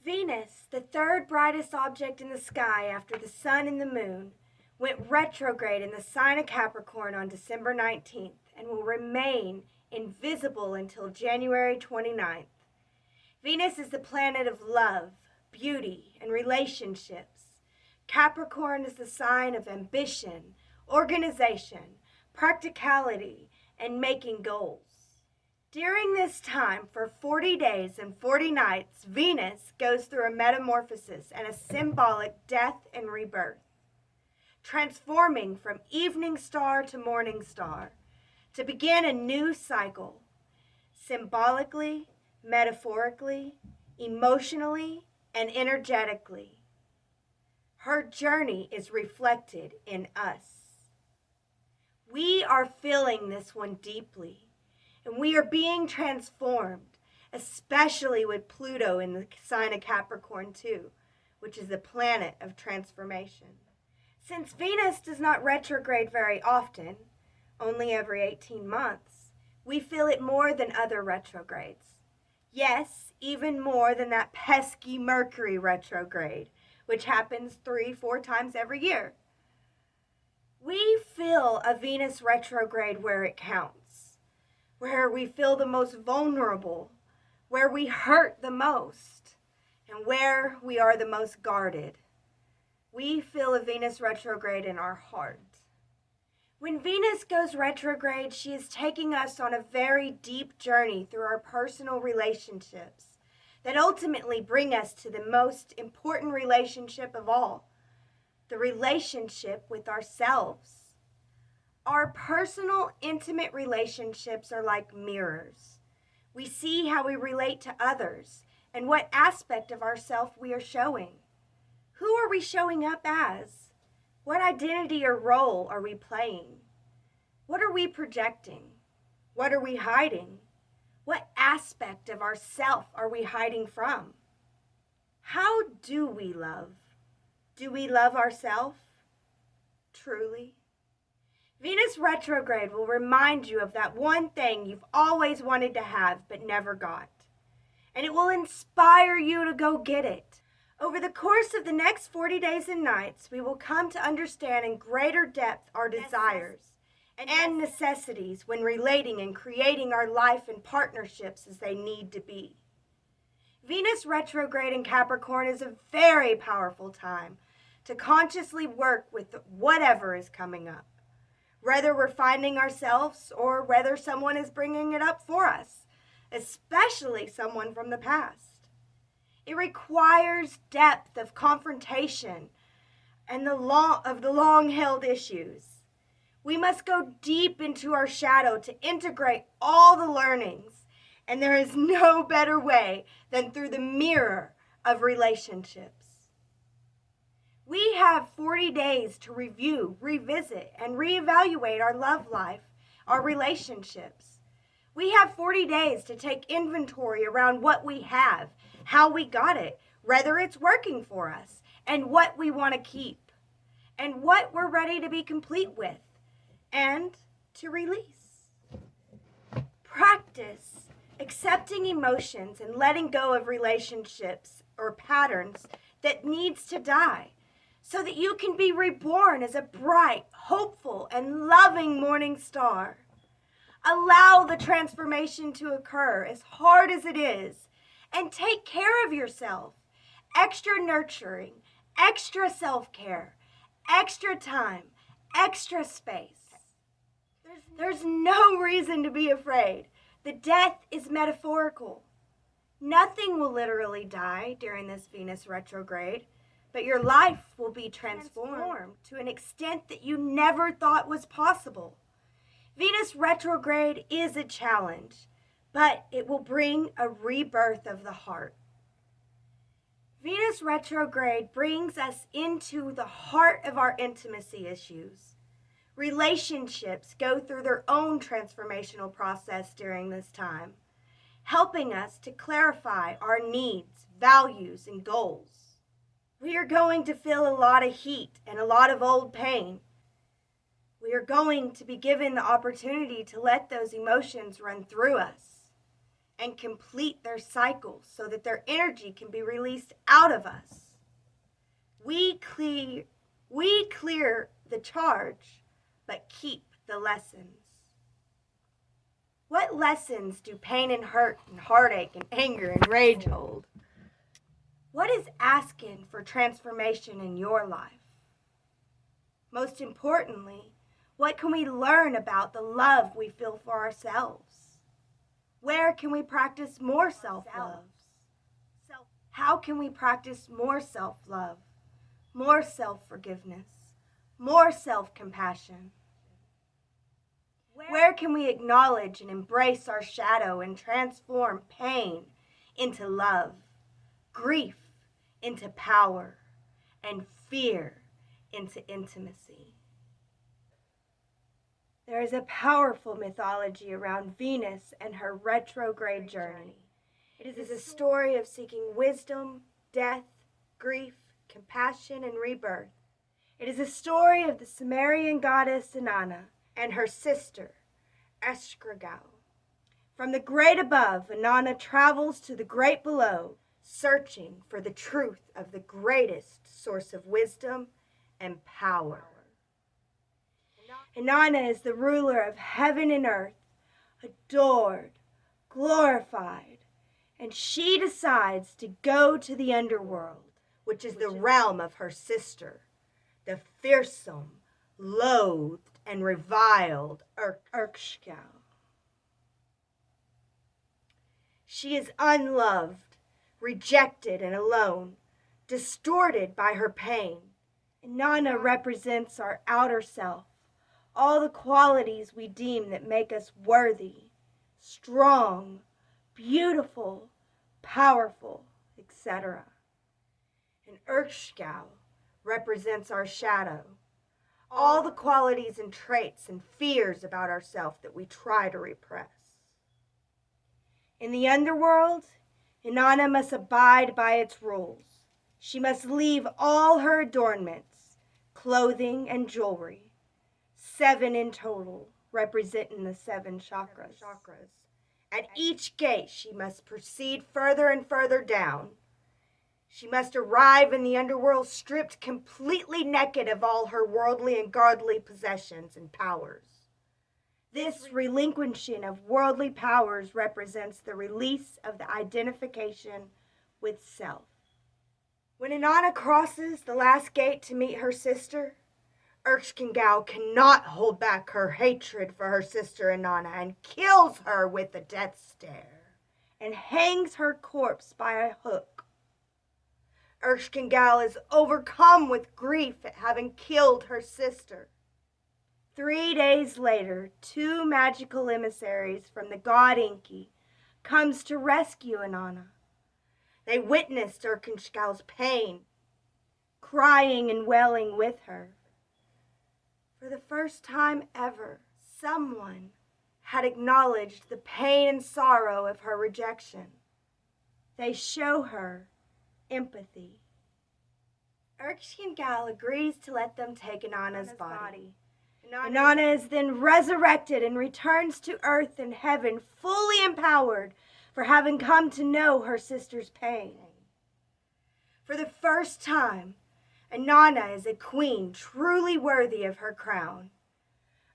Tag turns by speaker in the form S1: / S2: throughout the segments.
S1: Venus, the third brightest object in the sky after the sun and the moon, went retrograde in the sign of Capricorn on December 19th and will remain invisible until January 29th. Venus is the planet of love, beauty, and relationships. Capricorn is the sign of ambition, organization, practicality, and making goals. During this time, for 40 days and 40 nights, Venus goes through a metamorphosis and a symbolic death and rebirth, transforming from evening star to morning star to begin a new cycle, symbolically, metaphorically, emotionally, and energetically. Her journey is reflected in us. We are feeling this one deeply. And we are being transformed, especially with Pluto in the sign of Capricorn too, which is the planet of transformation. Since Venus does not retrograde very often, only every 18 months, we feel it more than other retrogrades. Yes, even more than that pesky Mercury retrograde, which happens 3-4 times every year. We feel a Venus retrograde where it counts, where we feel the most vulnerable, where we hurt the most, and where we are the most guarded. We feel a Venus retrograde in our heart. When Venus goes retrograde, she is taking us on a very deep journey through our personal relationships that ultimately bring us to the most important relationship of all, the relationship with ourselves. Our personal, intimate relationships are like mirrors. We see how we relate to others and what aspect of ourself we are showing. Who are we showing up as? What identity or role are we playing? What are we projecting? What are we hiding? What aspect of ourself are we hiding from? How do we love? Do we love ourselves? Truly? Venus retrograde will remind you of that one thing you've always wanted to have but never got. And it will inspire you to go get it. Over the course of the next 40 days and nights, we will come to understand in greater depth our desires and necessities when relating and creating our life and partnerships as they need to be. Venus retrograde in Capricorn is a very powerful time to consciously work with whatever is coming up, whether we're finding ourselves or whether someone is bringing it up for us, especially someone from the past. It requires depth of confrontation and the long-held issues. We must go deep into our shadow to integrate all the learnings, and there is no better way than through the mirror of relationships. We have 40 days to review, revisit, and reevaluate our love life, our relationships. We have 40 days to take inventory around what we have, how we got it, whether it's working for us, and what we want to keep, and what we're ready to be complete with, and to release. Practice accepting emotions and letting go of relationships or patterns that needs to die, so that you can be reborn as a bright, hopeful, and loving morning star. Allow the transformation to occur, as hard as it is, and take care of yourself. Extra nurturing, extra self-care, extra time, extra space. There's no reason to be afraid. The death is metaphorical. Nothing will literally die during this Venus retrograde, but your life will be transformed to an extent that you never thought was possible. Venus retrograde is a challenge, but it will bring a rebirth of the heart. Venus retrograde brings us into the heart of our intimacy issues. Relationships go through their own transformational process during this time, helping us to clarify our needs, values, and goals. We are going to feel a lot of heat and a lot of old pain. We are going to be given the opportunity to let those emotions run through us. and complete their cycles so that their energy can be released out of us. We clear the charge, but keep the lessons. What lessons do pain and hurt and heartache and anger and rage hold? What is asking for transformation in your life? Most importantly, what can we learn about the love we feel for ourselves? Where can we practice more self-love? How can we practice more self-love, more self-forgiveness, more self-compassion? Where can we acknowledge and embrace our shadow and transform pain into love, grief into power, and fear into intimacy? There is a powerful mythology around Venus and her retrograde journey. It is a story of seeking wisdom, death, grief, compassion, and rebirth. It is a story of the Sumerian goddess Inanna and her sister, Ereshkigal. From the great above, Inanna travels to the great below, searching for the truth of the greatest source of wisdom and power. Inanna is the ruler of heaven and earth, adored, glorified, and she decides to go to the underworld, which is the realm of her sister, the fearsome, loathed, and reviled Ereshkigal. She is unloved, rejected, and alone, distorted by her pain. Inanna represents our outer self, all the qualities we deem that make us worthy, strong, beautiful, powerful, etc. And Ereshkigal represents our shadow, all the qualities and traits and fears about ourselves that we try to repress. In the underworld, Inanna must abide by its rules. She must leave all her adornments, clothing, and jewelry, 7 in total, representing the 7 chakras. At each gate, she must proceed further and further down. She must arrive in the underworld stripped completely naked of all her worldly and godly possessions and powers. This relinquishing of worldly powers represents the release of the identification with self. When Inanna crosses the last gate to meet her sister, Ereshkigal cannot hold back her hatred for her sister Inanna and kills her with a death stare and hangs her corpse by a hook. Ereshkigal is overcome with grief at having killed her sister. 3 days later, 2 magical emissaries from the god Enki comes to rescue Inanna. They witnessed Ereshkigal's pain, crying and wailing with her. For the first time ever, someone had acknowledged the pain and sorrow of her rejection. They show her empathy. Ereshkigal agrees to let them take Inanna's body. Inanna is then resurrected and returns to earth and heaven fully empowered for having come to know her sister's pain. For the first time, Inanna is a queen truly worthy of her crown.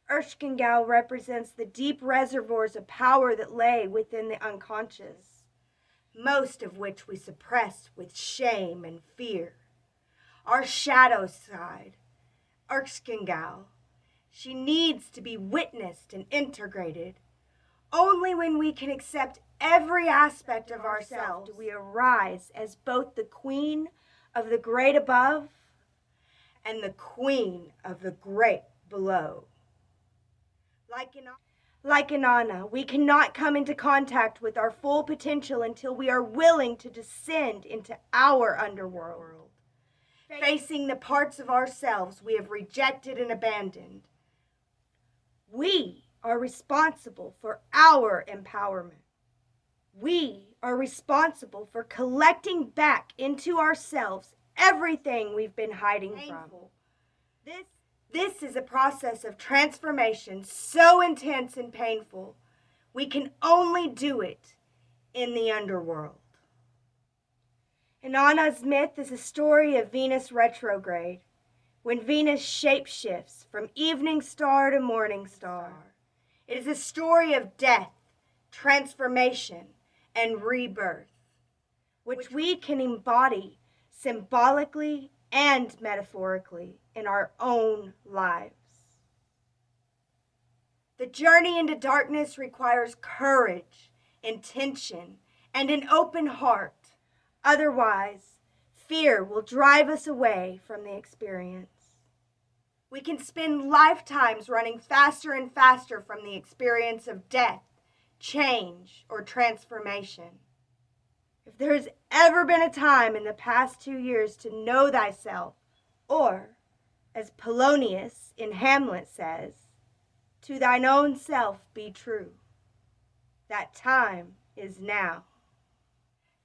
S1: Ereshkigal represents the deep reservoirs of power that lay within the unconscious, most of which we suppress with shame and fear. Our shadow side, Ereshkigal, she needs to be witnessed and integrated. Only when we can accept every aspect of ourselves do we arise as both the queen of the great above and the queen of the great below. Like Inanna, we cannot come into contact with our full potential until we are willing to descend into our underworld, facing the parts of ourselves we have rejected and abandoned. We are responsible for our empowerment. We are responsible for collecting back into ourselves everything we've been hiding from. This is a process of transformation so intense and painful. We can only do it in the underworld. Inanna's myth is a story of Venus retrograde, when Venus shapeshifts from evening star to morning star. It is a story of death, transformation, and rebirth, which we can embody symbolically and metaphorically in our own lives. The journey into darkness requires courage, intention, and an open heart. Otherwise, fear will drive us away from the experience. We can spend lifetimes running faster and faster from the experience of death, change, or transformation. If there has ever been a time in the past 2 years to know thyself, or, as Polonius in Hamlet says, to thine own self be true, that time is now.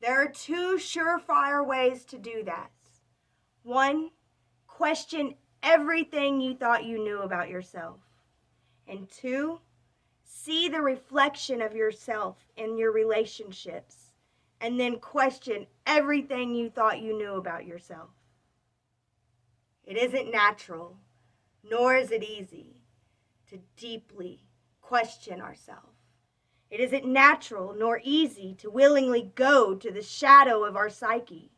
S1: There are 2 surefire ways to do that. 1, question everything you thought you knew about yourself. And 2, see the reflection of yourself in your relationships, and then question everything you thought you knew about yourself. It isn't natural, nor is it easy, to deeply question ourselves. It isn't natural nor easy to willingly go to the shadow of our psyche.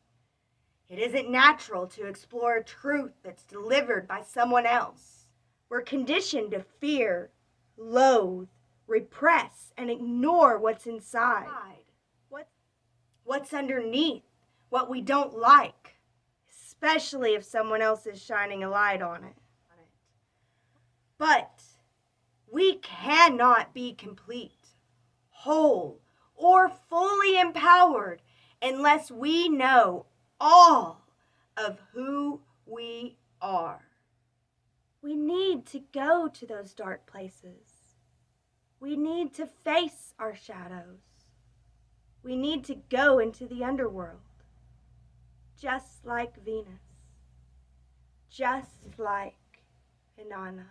S1: It isn't natural to explore a truth that's delivered by someone else. We're conditioned to fear, loathe, repress, and ignore what's inside. What's underneath, what we don't like, especially if someone else is shining a light on it. But we cannot be complete, whole, or fully empowered unless we know all of who we are. We need to go to those dark places. We need to face our shadows. We need to go into the underworld, just like Venus, just like Inanna.